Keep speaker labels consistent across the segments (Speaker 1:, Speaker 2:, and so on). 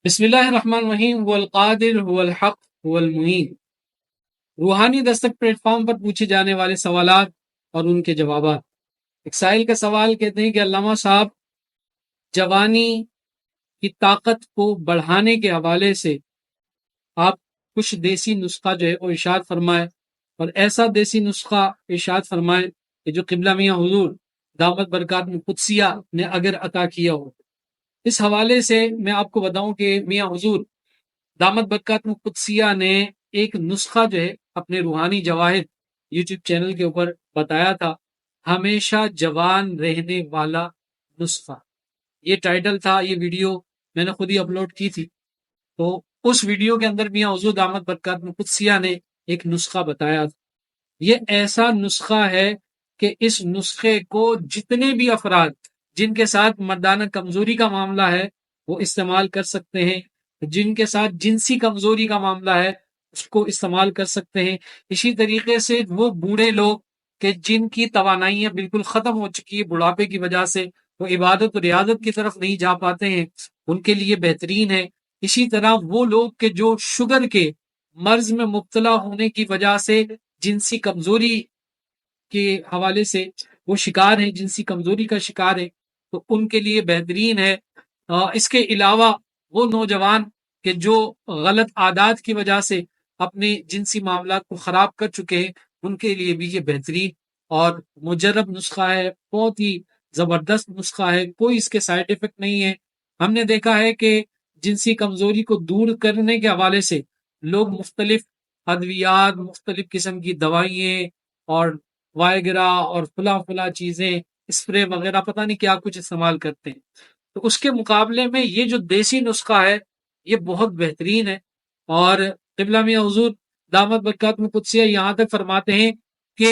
Speaker 1: بسم اللہ الرحمن الرحیم هو القادر هو الحق هو المعین۔ روحانی دستک پلیٹ فارم پر پوچھے جانے والے سوالات اور ان کے جوابات۔ ایک سائل کا سوال کہتے ہیں کہ علامہ صاحب، جوانی کی طاقت کو بڑھانے کے حوالے سے آپ کچھ دیسی نسخہ جو ہے وہ ارشاد فرمائے، اور ایسا دیسی نسخہ ارشاد فرمائے کہ جو قبلہ میاں حضور دامت برکات قدسیہ نے اگر عطا کیا ہو۔ اس حوالے سے میں آپ کو بتاؤں کہ میاں حضور دامت برکات قدسیہ نے ایک نسخہ جو ہے اپنے روحانی جواہر یوٹیوب چینل کے اوپر بتایا تھا، ہمیشہ جوان رہنے والا نسخہ۔ یہ ٹائٹل تھا، یہ ویڈیو میں نے خود ہی اپلوڈ کی تھی۔ تو اس ویڈیو کے اندر میاں حضور دامت برکات قدسیہ نے ایک نسخہ بتایا تھا۔ یہ ایسا نسخہ ہے کہ اس نسخے کو جتنے بھی افراد جن کے ساتھ مردانہ کمزوری کا معاملہ ہے وہ استعمال کر سکتے ہیں، جن کے ساتھ جنسی کمزوری کا معاملہ ہے اس کو استعمال کر سکتے ہیں۔ اسی طریقے سے وہ بوڑھے لوگ کہ جن کی توانائیاں بالکل ختم ہو چکی ہے بڑھاپے کی وجہ سے، وہ عبادت و ریاضت کی طرف نہیں جا پاتے ہیں، ان کے لیے بہترین ہے۔ اسی طرح وہ لوگ کہ جو شوگر کے مرض میں مبتلا ہونے کی وجہ سے جنسی کمزوری کے حوالے سے وہ شکار ہیں، جنسی کمزوری کا شکار ہے، تو ان کے لیے بہترین ہے۔ اس کے علاوہ وہ نوجوان کہ جو غلط عادات کی وجہ سے اپنے جنسی معاملات کو خراب کر چکے ہیں، ان کے لیے بھی یہ بہترین اور مجرب نسخہ ہے، بہت ہی زبردست نسخہ ہے، کوئی اس کے سائیڈ ایفیکٹ نہیں ہے۔ ہم نے دیکھا ہے کہ جنسی کمزوری کو دور کرنے کے حوالے سے لوگ مختلف ادویات، مختلف قسم کی دوائیں اور وائگرا اور فلاں چیزیں، اسپرے وغیرہ پتہ نہیں کیا کچھ استعمال کرتے ہیں۔ تو اس کے مقابلے میں یہ جو دیسی نسخہ ہے یہ بہت بہترین ہے۔ اور قبلہ میاں حضور دامت برکات قدسیہ یہاں تک فرماتے ہیں کہ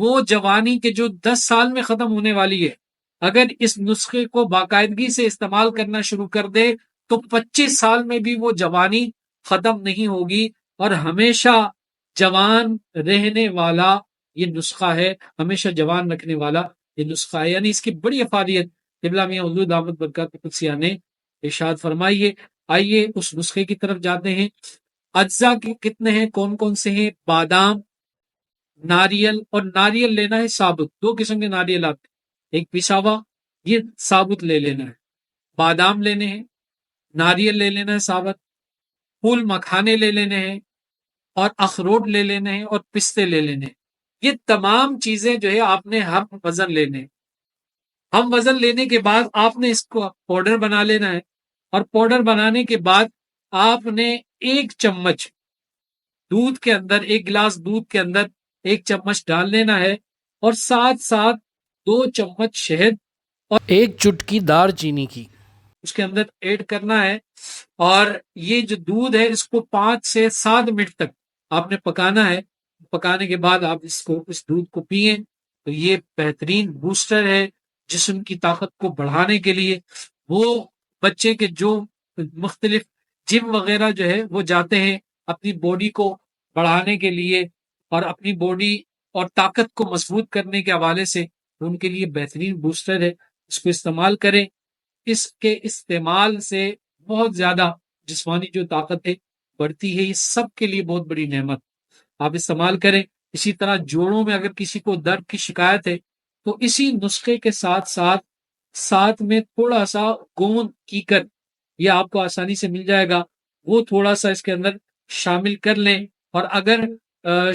Speaker 1: وہ جوانی کے جو 10 سال میں ختم ہونے والی ہے، اگر اس نسخے کو باقاعدگی سے استعمال کرنا شروع کر دے تو 25 سال میں بھی وہ جوانی ختم نہیں ہوگی، اور ہمیشہ جوان رہنے والا یہ نسخہ ہے، ہمیشہ جوان رکھنے والا یہ نسخہ ہے۔ یعنی اس کی بڑی افادیت قبلہ میاں حضور دامت برکات قدسیہ نے ارشاد فرمائی ہے۔ آئیے اس نسخے کی طرف جاتے ہیں۔ اجزاء کے کتنے ہیں، کون کون سے ہیں؟ بادام، ناریل، اور ناریل لینا ہے ثابت، دو قسم کے ناریل آتے ہیں، ایک پسا ہوا، یہ ثابت لے لینا ہے۔ بادام لینے ہیں، ناریل لے لینا ہے ثابت، پھول مکھانے لے لینے ہیں، اور اخروٹ لے لینے ہیں، اور پستے لے لینے ہیں۔ یہ تمام چیزیں جو ہے آپ نے ہم وزن لینے ہیں۔ ہم وزن لینے کے بعد آپ نے اس کو پاؤڈر بنا لینا ہے، اور پاؤڈر بنانے کے بعد آپ نے ایک چمچ دودھ کے اندر، ایک گلاس دودھ کے اندر ایک چمچ ڈال لینا ہے، اور ساتھ ساتھ 2 چمچ شہد اور ایک چٹکی دار چینی کی اس کے اندر ایڈ کرنا ہے۔ اور یہ جو دودھ ہے اس کو 5 سے 7 منٹ تک آپ نے پکانا ہے۔ پکانے کے بعد آپ اس دودھ کو پیئیں تو یہ بہترین بوسٹر ہے جسم کی طاقت کو بڑھانے کے لیے۔ وہ بچے کے جو مختلف جم وغیرہ جو ہے وہ جاتے ہیں اپنی باڈی کو بڑھانے کے لیے اور اپنی باڈی اور طاقت کو مضبوط کرنے کے حوالے سے، ان کے لیے بہترین بوسٹر ہے، اس کو استعمال کریں۔ اس کے استعمال سے بہت زیادہ جسمانی جو طاقت ہے بڑھتی ہے، یہ سب کے لیے بہت بڑی نعمت، آپ استعمال کریں۔ اسی طرح جوڑوں میں اگر کسی کو درد کی شکایت ہے تو اسی نسخے کے ساتھ میں تھوڑا سا گوند کیکر، یہ آپ کو آسانی سے مل جائے گا، وہ تھوڑا سا اس کے اندر شامل کر لیں۔ اور اگر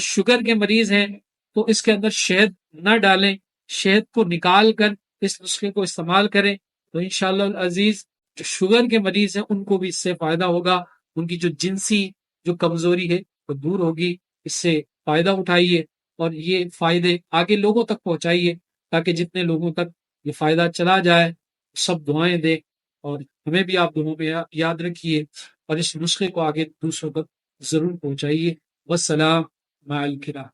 Speaker 1: شوگر کے مریض ہیں تو اس کے اندر شہد نہ ڈالیں، شہد کو نکال کر اس نسخے کو استعمال کریں، تو انشاءاللہ العزیز جو شوگر کے مریض ہیں ان کو بھی اس سے فائدہ ہوگا، ان کی جو جنسی جو کمزوری ہے وہ دور ہوگی۔ اس سے فائدہ اٹھائیے اور یہ فائدے آگے لوگوں تک پہنچائیے، تاکہ جتنے لوگوں تک یہ فائدہ چلا جائے سب دعائیں دیں، اور ہمیں بھی آپ دونوں پہ یاد رکھیے، اور اس نسخے کو آگے دوسروں تک ضرور پہنچائیے۔ والسلام مع الکرام۔